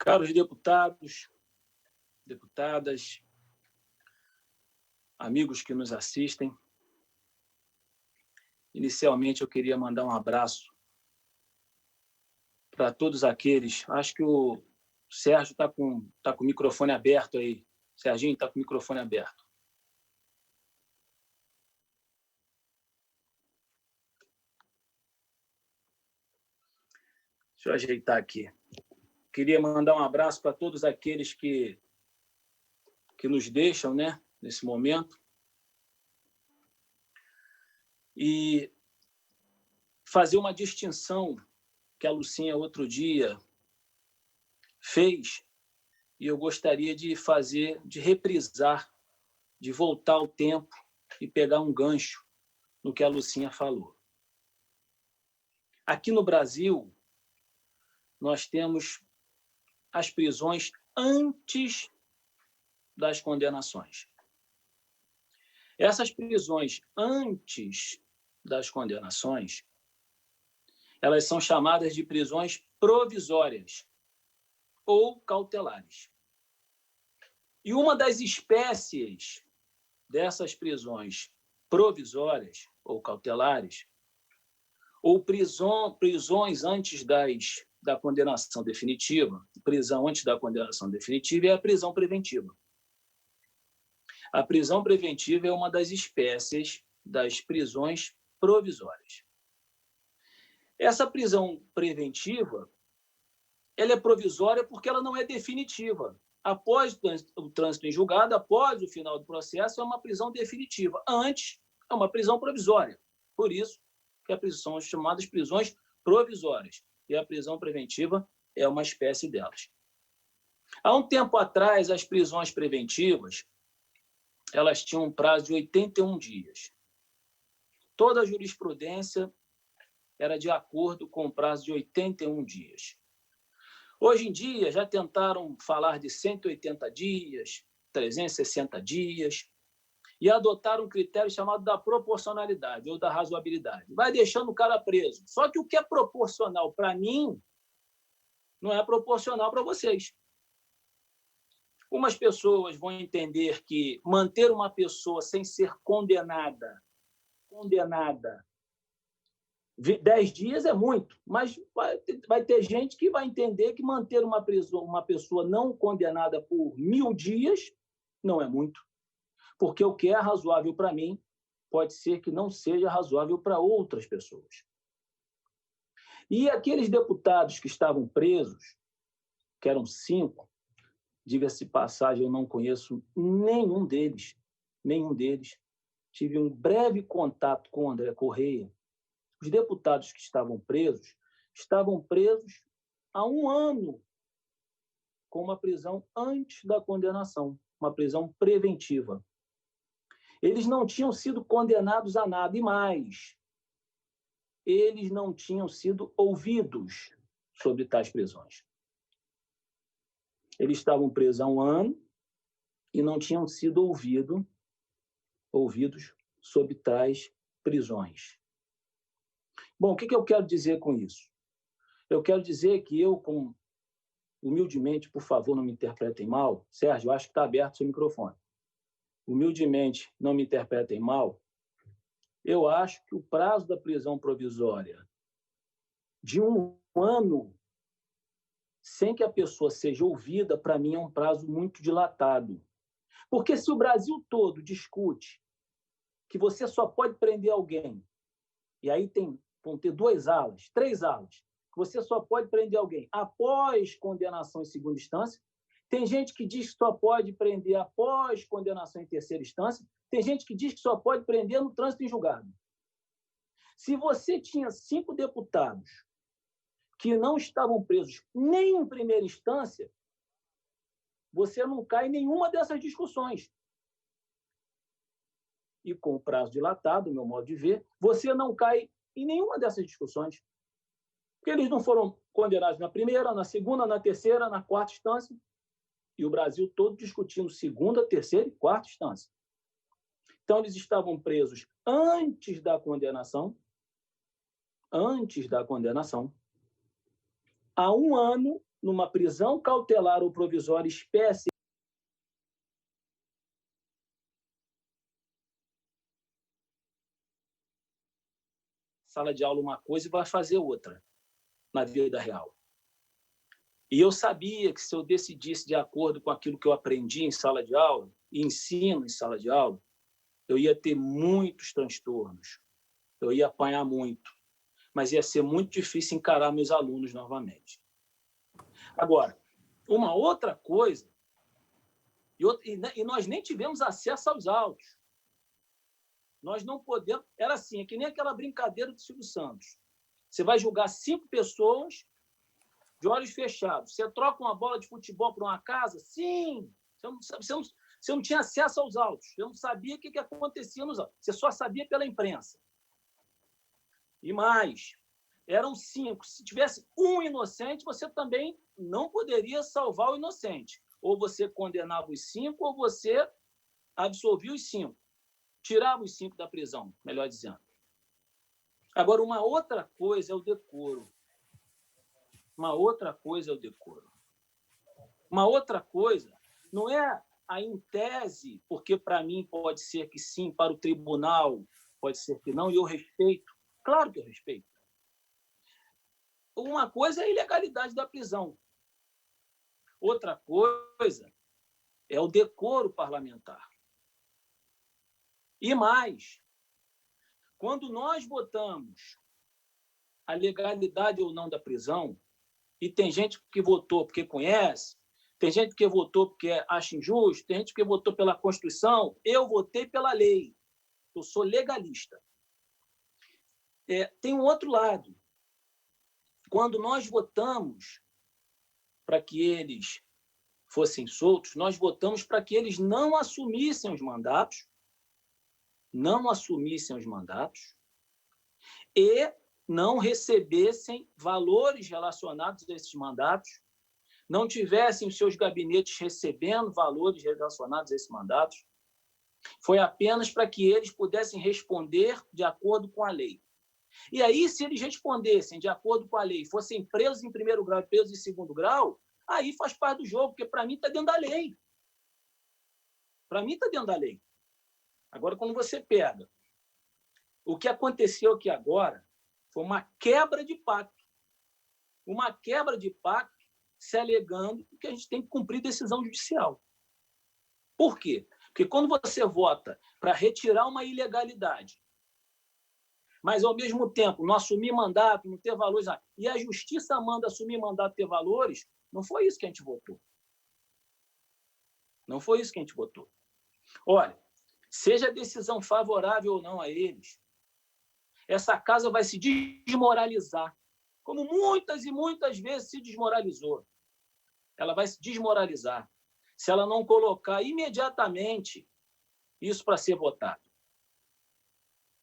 Caros deputados, deputadas, amigos que nos assistem, inicialmente eu queria mandar um abraço para todos aqueles. Acho que o Sérgio está com o microfone aberto aí. Serginho está com o microfone aberto. Deixa eu ajeitar aqui. Queria mandar um abraço para todos aqueles que nos deixam, né, nesse momento. E fazer uma distinção que a Lucinha outro dia fez, e eu gostaria de fazer, de reprisar, de voltar ao tempo e pegar um gancho no que a Lucinha falou. Aqui no Brasil, nós temos as prisões antes das condenações. Essas prisões antes das condenações, elas são chamadas de prisões provisórias ou cautelares. E uma das espécies dessas prisões provisórias ou cautelares, ou prisões antes da condenação definitiva, prisão antes da condenação definitiva é a prisão preventiva. A prisão preventiva é uma das espécies das prisões provisórias. Essa prisão preventiva, ela é provisória porque ela não é definitiva. Após o trânsito em julgado, após o final do processo, é uma prisão definitiva. Antes, é uma prisão provisória. Por isso que são chamadas prisões provisórias. E a prisão preventiva é uma espécie delas. Há um tempo atrás, as prisões preventivas, elas tinham um prazo de 81 dias. Toda a jurisprudência era de acordo com o prazo de 81 dias. Hoje em dia, já tentaram falar de 180 dias, 360 dias, e adotaram um critério chamado da proporcionalidade ou da razoabilidade. Vai deixando o cara preso. Só que o que é proporcional para mim não é proporcional para vocês. Umas pessoas vão entender que manter uma pessoa sem ser condenada 10 dias é muito, mas vai ter gente que vai entender que manter uma pessoa não condenada por 1000 dias não é muito. Porque o que é razoável para mim pode ser que não seja razoável para outras pessoas. E aqueles deputados que estavam presos, que eram 5, diga-se de passagem, eu não conheço nenhum deles. Tive um breve contato com o André Correia. Os deputados que estavam presos há 1 ano com uma prisão antes da condenação, uma prisão preventiva. Eles não tinham sido condenados a nada, e mais, eles não tinham sido ouvidos sobre tais prisões. Eles estavam presos há 1 ano e não tinham sido ouvidos sobre tais prisões. Bom, o que eu quero dizer com isso? Eu quero dizer que humildemente, por favor, não me interpretem mal. Sérgio, eu acho que está aberto o seu microfone. Humildemente, não me interpretem mal. Eu acho que o prazo da prisão provisória de 1 ano, sem que a pessoa seja ouvida, para mim é um prazo muito dilatado. Porque se o Brasil todo discute que você só pode prender alguém, e aí vão ter 2 alas, 3 alas, que você só pode prender alguém após condenação em segunda instância. Tem gente que diz que só pode prender após condenação em terceira instância. Tem gente que diz que só pode prender no trânsito em julgado. Se você tinha 5 deputados que não estavam presos nem em primeira instância, você não cai em nenhuma dessas discussões. E com o prazo dilatado, meu modo de ver, você não cai em nenhuma dessas discussões. Porque eles não foram condenados na primeira, na segunda, na terceira, na quarta instância, e o Brasil todo discutindo segunda, terceira e quarta instância. Então, eles estavam presos antes da condenação, há 1 ano, numa prisão cautelar ou provisória, espécie sala de aula uma coisa e vai fazer outra na vida real. E eu sabia que se eu decidisse de acordo com aquilo que eu aprendi em sala de aula, e ensino em sala de aula, eu ia ter muitos transtornos, eu ia apanhar muito, mas ia ser muito difícil encarar meus alunos novamente. Agora, uma outra coisa, e nós nem tivemos acesso aos autos. Nós não podemos... Era assim, é que nem aquela brincadeira do Silvio Santos. Você vai julgar 5 pessoas de olhos fechados. Você troca uma bola de futebol para uma casa? Sim! Você não tinha acesso aos autos. Você não sabia o que acontecia nos autos. Você só sabia pela imprensa. E mais, eram 5. Se tivesse um inocente, você também não poderia salvar o inocente. Ou você condenava os 5, ou você absolvia os 5. Tirava os 5 da prisão, melhor dizendo. Agora, uma outra coisa é o decoro. Uma outra coisa é o decoro. Uma outra coisa não é a em tese, porque para mim pode ser que sim, para o tribunal pode ser que não, e eu respeito. Claro que eu respeito. Uma coisa é a ilegalidade da prisão. Outra coisa é o decoro parlamentar. E mais, quando nós votamos a legalidade ou não da prisão, e tem gente que votou porque conhece, tem gente que votou porque acha injusto, tem gente que votou pela Constituição, eu votei pela lei. Eu sou legalista. Tem um outro lado. Quando nós votamos para que eles fossem soltos, nós votamos para que eles não assumissem os mandatos, e não recebessem valores relacionados a esses mandatos, não tivessem os seus gabinetes recebendo valores relacionados a esses mandatos. Foi apenas para que eles pudessem responder de acordo com a lei. E aí, se eles respondessem de acordo com a lei, fossem presos em primeiro grau e presos em segundo grau, aí faz parte do jogo, porque para mim está dentro da lei. Para mim está dentro da lei. Agora, quando você pega o que aconteceu aqui agora, foi uma quebra de pacto. Uma quebra de pacto se alegando que a gente tem que cumprir decisão judicial. Por quê? Porque quando você vota para retirar uma ilegalidade, mas, ao mesmo tempo, não assumir mandato, não ter valores, e a justiça manda assumir mandato e ter valores, não foi isso que a gente votou. Não foi isso que a gente votou. Olha, seja a decisão favorável ou não a eles, essa casa vai se desmoralizar, como muitas e muitas vezes se desmoralizou. Ela vai se desmoralizar se ela não colocar imediatamente isso para ser votado.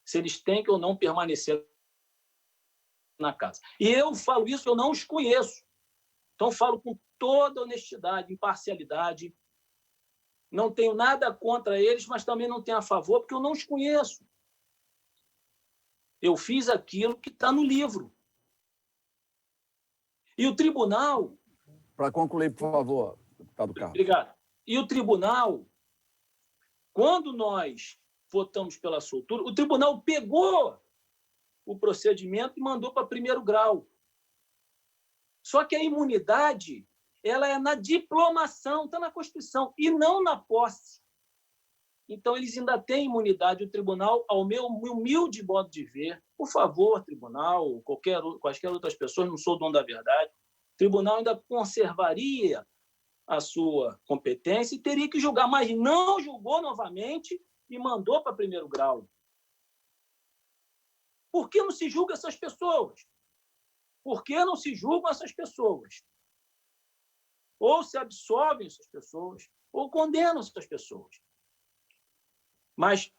Se eles têm que ou não permanecer na casa. E eu falo isso, eu não os conheço. Então, falo com toda honestidade, imparcialidade. Não tenho nada contra eles, mas também não tenho a favor, porque eu não os conheço. Eu fiz aquilo que está no livro. E o tribunal... Para concluir, por favor, deputado Carlos. Obrigado. E o tribunal, quando nós votamos pela soltura, o tribunal pegou o procedimento e mandou para primeiro grau. Só que a imunidade ela é na diplomação, está na Constituição, e não na posse. Então, eles ainda têm imunidade. O tribunal, ao meu humilde modo de ver, por favor, tribunal, quaisquer outras pessoas, não sou dono da verdade, o tribunal ainda conservaria a sua competência e teria que julgar, mas não julgou novamente e mandou para primeiro grau. Por que não se julga essas pessoas? Por que não se julgam essas pessoas? Ou se absolvem essas pessoas, ou condenam essas pessoas. Mas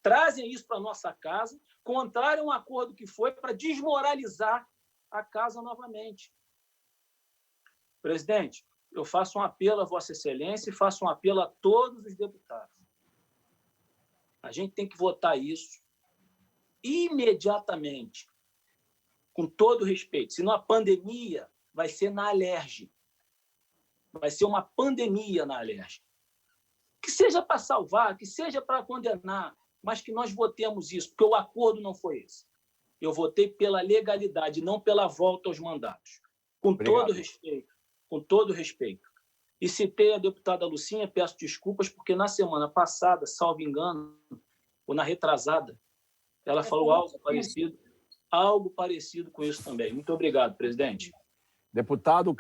trazem isso para a nossa casa, contrário a um acordo que foi para desmoralizar a casa novamente. Presidente, eu faço um apelo a Vossa Excelência e faço um apelo a todos os deputados. A gente tem que votar isso imediatamente, com todo respeito. Senão a pandemia vai ser na Alerj. Vai ser uma pandemia na Alerj. Que seja para salvar, que seja para condenar, mas que nós votemos isso, porque o acordo não foi esse. Eu votei pela legalidade, não pela volta aos mandatos. Com todo respeito, com todo respeito. E citei a deputada Lucinha, peço desculpas, porque na semana passada, salvo engano, ou na retrasada, ela falou algo parecido com isso também. Muito obrigado, presidente. Deputado